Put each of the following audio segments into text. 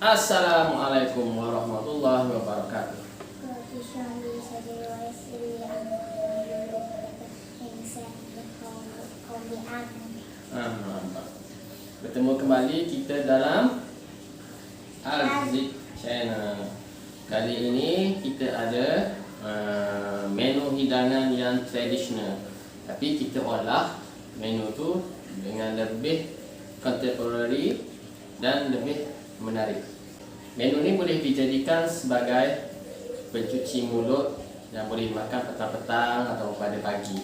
Assalamualaikum warahmatullahi wabarakatuh. Mantap. Bertemu kembali kita dalam Al-Zik Channel. Kali ini kita ada menu hidangan yang tradisional, tapi kita olah menu tu dengan lebih contemporary dan lebih menarik. Menu ni boleh dijadikan sebagai pencuci mulut dan boleh makan petang-petang atau pada pagi.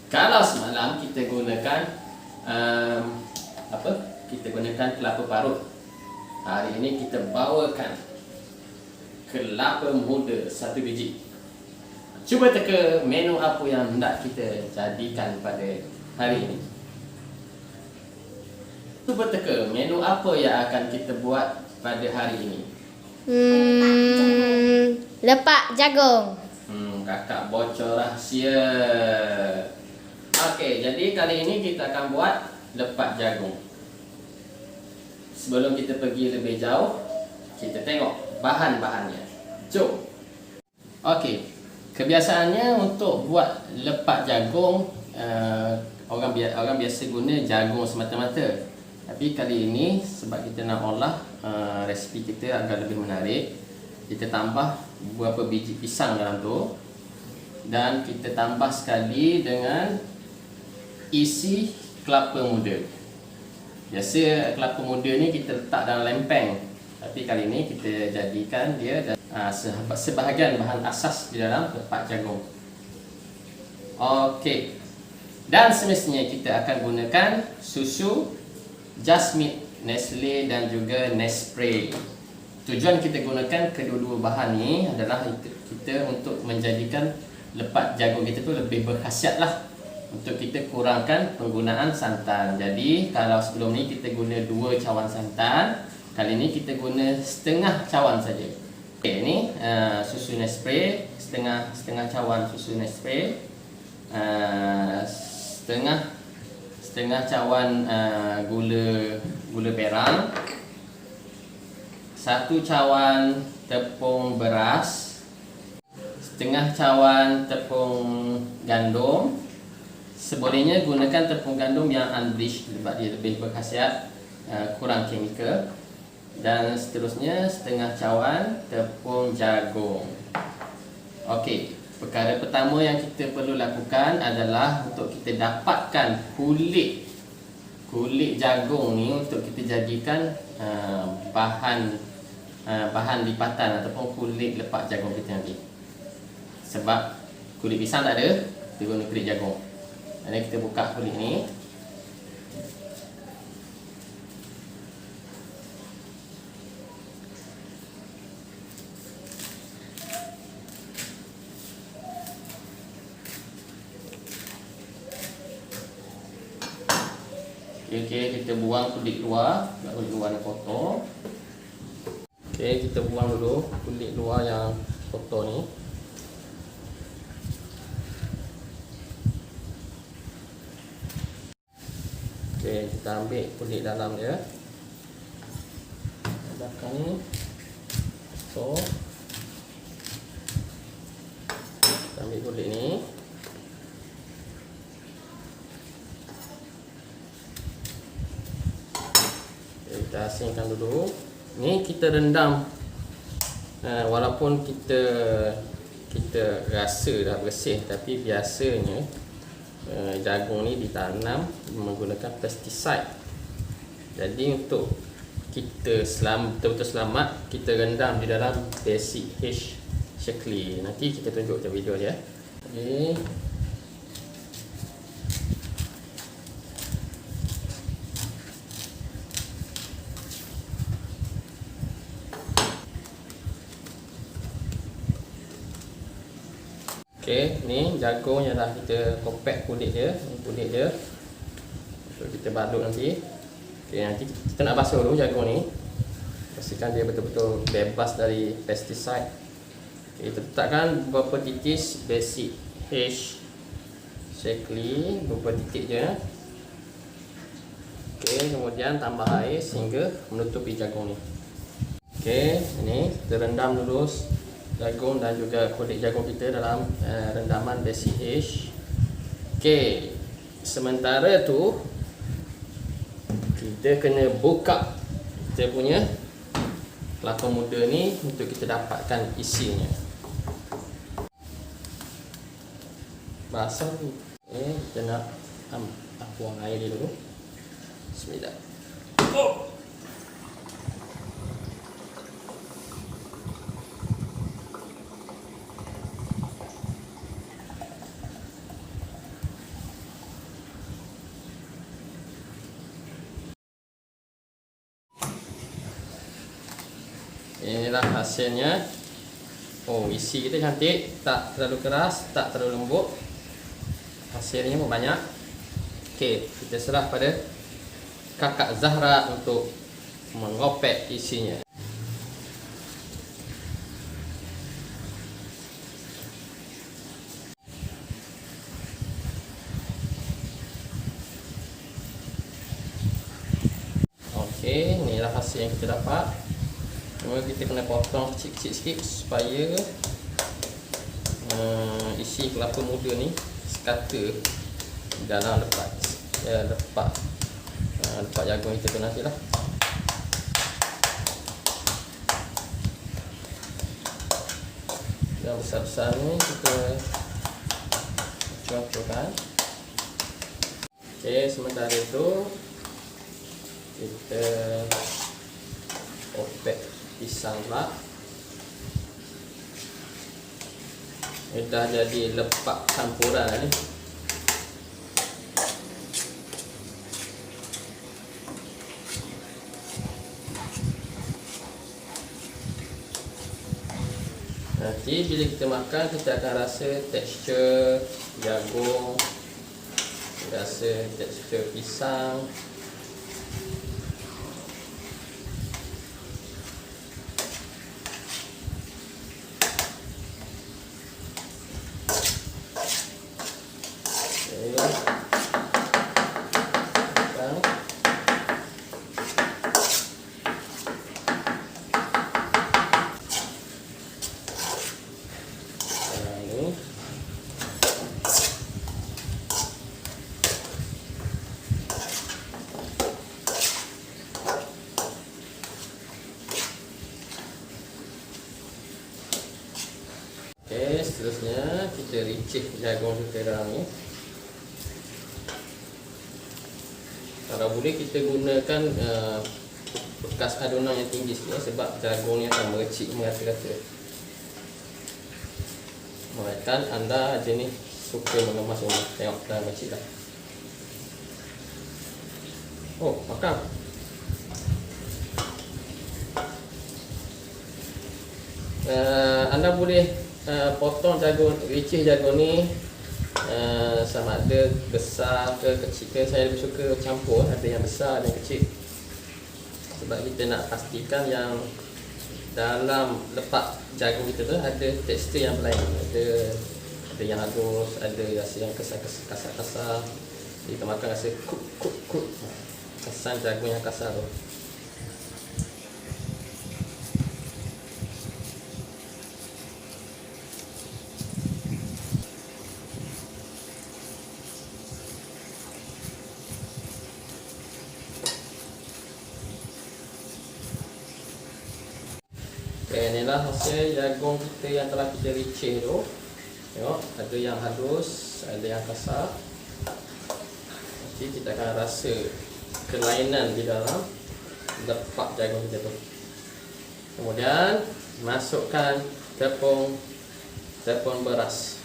Kalau semalam kita gunakan kita gunakan kelapa parut. Hari ini kita bawakan kelapa muda 1 biji. Cuba teka menu apa yang hendak kita jadikan pada hari ini. Cuba teka menu apa yang akan kita buat pada hari ini. Lepak jagung. Kakak bocor rahsia. Okey, jadi kali ini kita akan buat lepak jagung. Sebelum kita pergi lebih jauh, kita tengok bahan-bahannya. Jom. Okey, kebiasaannya untuk buat lepak jagung, orang biasa guna jagung semata-mata. Tapi kali ini sebab kita nak olah resipi kita agak lebih menarik, kita tambah beberapa biji pisang dalam tu, dan kita tambah sekali dengan isi kelapa muda. Biasa kelapa muda ni kita letak dalam lempeng, tapi kali ini kita jadikan dia sebahagian bahan asas di dalam lepak jagung. Okey. Dan semestinya kita akan gunakan susu Jasmine, Nestle dan juga Nespresso. Tujuan kita gunakan kedua-dua bahan ni adalah kita untuk menjadikan lepak jagung kita tu lebih berkhasiat lah, untuk kita kurangkan penggunaan santan. Jadi kalau sebelum ni kita guna 2 cawan santan, kali ni kita guna setengah cawan saja. Okay, ni susu Nespresso, setengah cawan susu Nespresso, setengah cawan gula perang, 1 cawan tepung beras, setengah cawan tepung gandum. Sebolehnya gunakan tepung gandum yang unbleached sebab dia lebih berkhasiat, kurang kimia. Dan seterusnya setengah cawan tepung jagung. Okey. Perkara pertama yang kita perlu lakukan adalah untuk kita dapatkan kulit jagung ni untuk kita jadikan bahan lipatan ataupun kulit lepak jagung kita nanti. Sebab kulit pisang tak ada, kita guna kulit jagung. Jadi kita buka kulit ni. Okey, kita buang kulit luar, kulit luar yang kotor. Okey, kita buang dulu kulit luar yang kotor ni. Okey, kita ambil kulit dalam dia. Belakang ni. So, kita ambil kulit ni. Kita asingkan dulu. Ni kita rendam. Walaupun kita rasa dah bersih, tapi biasanya jagung ni ditanam menggunakan pesticide. Jadi untuk kita betul-betul selamat, kita rendam di dalam Basic H Shaklee. Nanti kita tunjuk dalam video dia. Okay. Okey, ni jagung yang dah kita kopek kulit dia. Untuk kita balut nanti. Okey, nanti kita nak basuh dulu jagung ni. Pastikan dia betul-betul bebas dari pesticide. Okey, kita letakkan beberapa titis Basic H Shaklee, beberapa titik je. Okey, kemudian tambah air sehingga menutupi jagung ni. Okey, ini kita rendam dulu jagung dan juga kulit jagung kita dalam rendaman basic H. Okey, sementara tu kita kena buka kita punya kelapa muda ni untuk kita dapatkan isinya. Basah ni. Kita nak buang air dia dulu. Bismillah. Oh. Inilah hasilnya. Oh, isi kita cantik, tak terlalu keras, tak terlalu lembut. Hasilnya pun banyak. Okey, kita serah pada Kakak Zahra untuk mengopek isinya. Okey, inilah hasil yang kita dapat. Kemudian kita kena potong kecil-kecil sikit supaya isi kelapa muda ni sekata dalam lepak jagung kita tu nantilah. Yang besar-besar ni kita cucukkan. Okey, sementara itu kita opek pisang pula. Ini dah jadi lepak campuran ni. Nanti bila kita makan, kita akan rasa tekstur jagung, rasa tekstur pisang. Okey, seterusnya kita ricih jagung kita dalam ni. Kalau boleh kita gunakan bekas adunan yang tinggi sikit sebab jagung ni akan mercik merata-rata. Kan anda jenis suka mengemas rumah. Tengok dah mercik dah. Oh, makan. Anda boleh potong jagung, ricih jagung ni sama ada besar ke kecil ke. Saya lebih suka campur, ada yang besar, ada yang kecil, sebab kita nak pastikan yang dalam lepak jagung kita tu ada tekstur yang lain, ada yang halus, ada rasa yang kasar-kasar. Kita makan rasa kuk, kesan jagung yang kasar tu. Okay, inilah hasil jagung kita yang telah kita ricih tu. Tengok, ada yang halus, ada yang kasar. Nanti kita akan rasa kelainan di dalam lepak jagung kita tu. Kemudian masukkan tepung beras.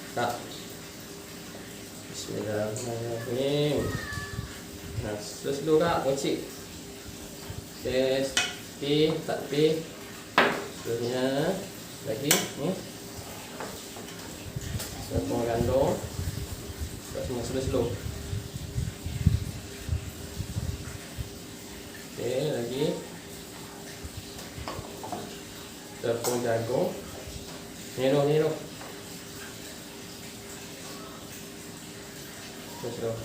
Bismillahirrahmanirrahim. Nah, slow kak, kucing. Okay, tak pi. Seterusnya lagi ni tepung gandum, semua slow. Okey, lagi tepung jagung, nero slow.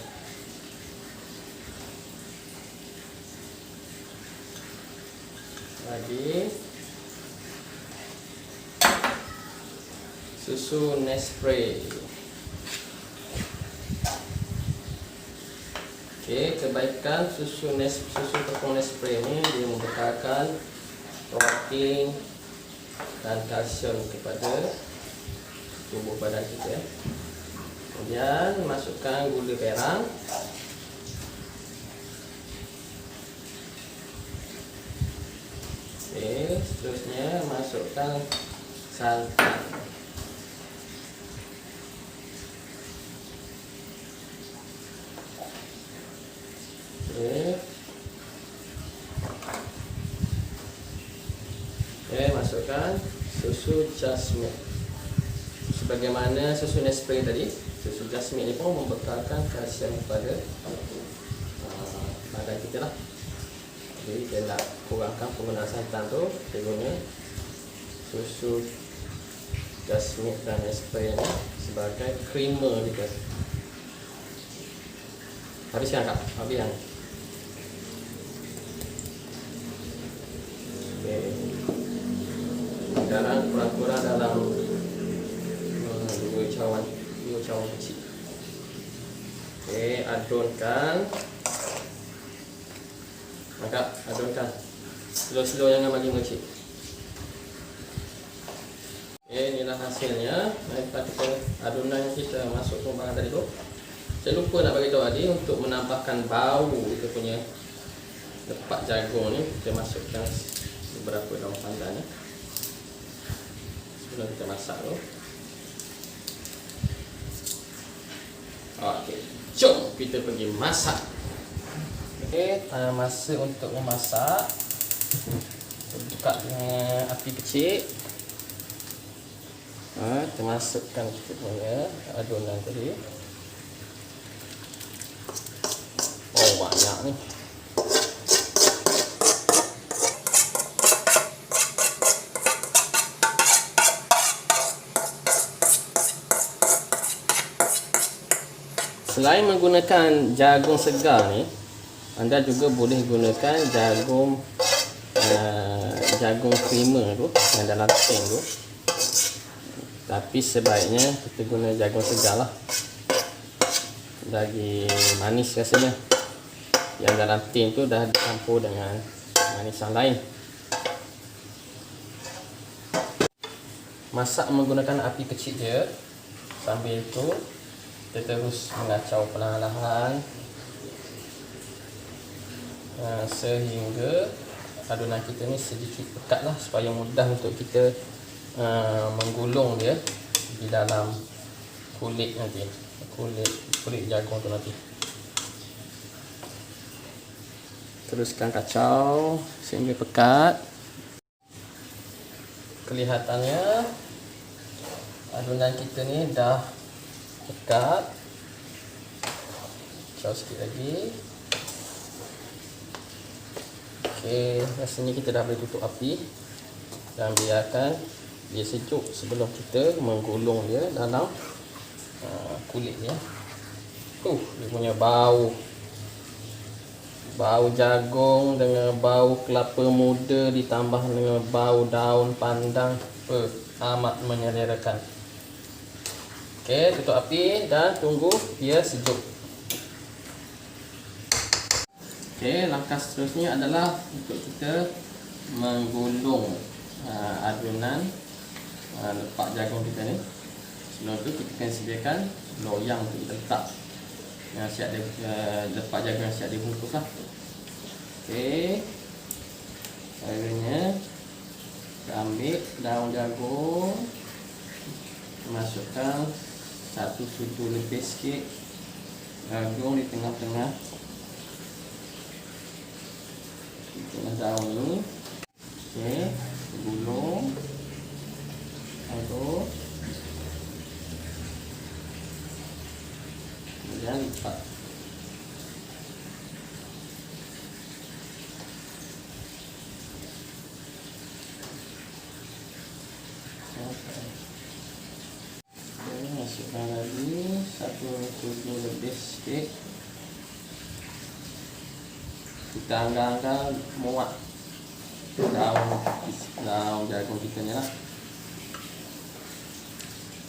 lagi susu Nespresso. Okey, kebaikan susu tepung Nespresso ni dia membekalkan protein dan kalsium kepada tubuh badan kita. Kemudian masukkan gula perang. Okey, seterusnya masukkan santan. Masukkan susu jasmine. Sebagaimana susu Nespresso tadi, susu jasmine ni pun membekalkan kalsium kepada badan kita lah. Jadi kita nak kurangkan penggunaan santan tu, kita guna susu jasmine dan Nespresso ni sebagai creamer kita. Habiskan Kak, habiskan. Okay. Sekarang kurang-kurang dalam 2 cawan kecil. Okey, adunkan. Maka adunkan. Slow-slow, jangan bagi mengecil. Okey, inilah hasilnya. Lepas kita adunan kita masukkan barang tadi tu. Saya lupa nak bagi tahu tadi, untuk menambahkan bau kita punya lepak jagung ni, kita masukkan beberapa daun pandan ni. Sebelum kita masak tu. Okey, jom kita pergi masak. Okey, masa untuk memasak. Buka dengan api kecil. Kita masukkan kita punya adunan tadi. Oh, banyak ni. Selain menggunakan jagung segar ni, anda juga boleh gunakan jagung creamer tu yang dalam tin tu. Tapi sebaiknya kita guna jagung segar lah. Lagi manis rasanya. Yang dalam tin tu dah dicampur dengan manis yang lain. Masak menggunakan api kecil je. Sambil tu kita terus mengacau perlahan-lahan sehingga adunan kita ni sedikit pekat lah, supaya mudah untuk kita menggulung dia di dalam kulit nanti, kulit jagung tu nanti. Teruskan kacau sehingga pekat. Kelihatannya adunan kita ni dah pekat. Kacau sikit lagi. Okey, rasanya kita dah boleh tutup api dan biarkan dia sejuk sebelum kita menggulung dia dalam kulit dia. Dia punya bau jagung dengan bau kelapa muda ditambah dengan bau daun pandan, amat menyelerakan. Okey, tutup api dan tunggu dia sejuk. Okey, langkah seterusnya adalah untuk kita menggulung adunan lepak jagung kita ni. Sebelum tu kita akan sediakan loyang untuk kita letak yang siap lepak jagung yang siap dibungkus lah. Okey, caranya kita ambil daun jagung, masukkan 1 sudu lebih sikit jagung di tengah-tengah daun ni. Okey, gulung aduk, kemudian lipat. Masukkan lagi 1 sudu lebih sikit. Kita anggar-anggar muat daun jagung kita ni lah.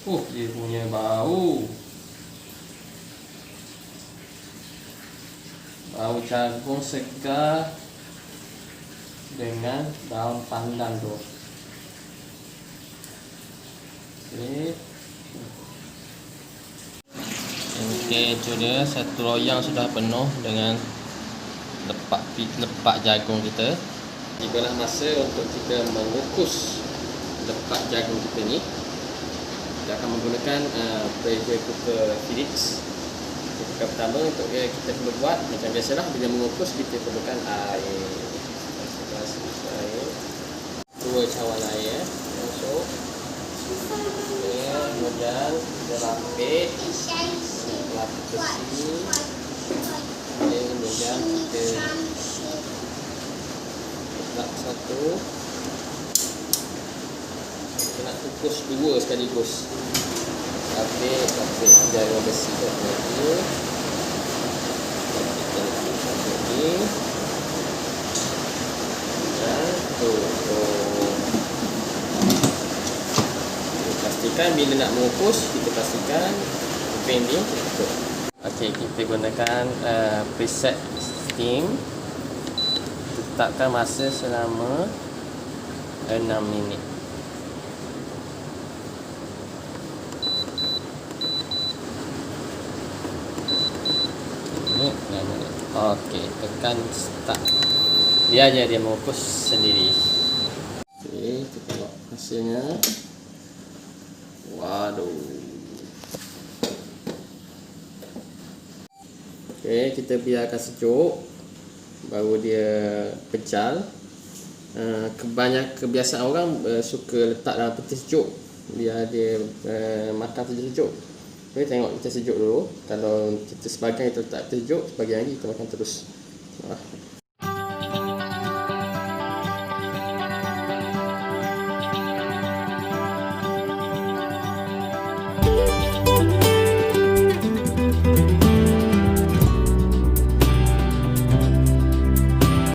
Dia punya bau jagung segar dengan daun pandan tu. Okey, itu dia satu loyang sudah penuh dengan lepak jagung kita. Tibalah masa untuk kita mengukus lepak jagung kita ni. Kita akan menggunakan pressure cooker Philips. Cooker pertama untuk kita perlu buat macam biasalah, bila mengukus kita perlukan air. Dua cawan air masuk. Kemudian kita lapik besi. Kemudian kita letak satu. Kita nak kukus dua sekaligus. Lapik jarum besi satu lagi. Kita letak satu lagi. Dan tutup. Pastikan bila nak mengukus, kita pastikan pending tutup. Okey, kita gunakan preset steam. Tetapkan masa selama 6 minit. Okey, tekan start. Biar je dia mengukus sendiri. Okey, kita tengok hasilnya. Waduh. Okey, kita biarkan sejuk baru dia pecal. Kebiasaan orang suka letak dalam peti sejuk biar dia makan sejuk. Okey, tengok kita sejuk dulu. Kalau kita sebahagian kita letak peti sejuk, sebahagian lagi kita makan terus.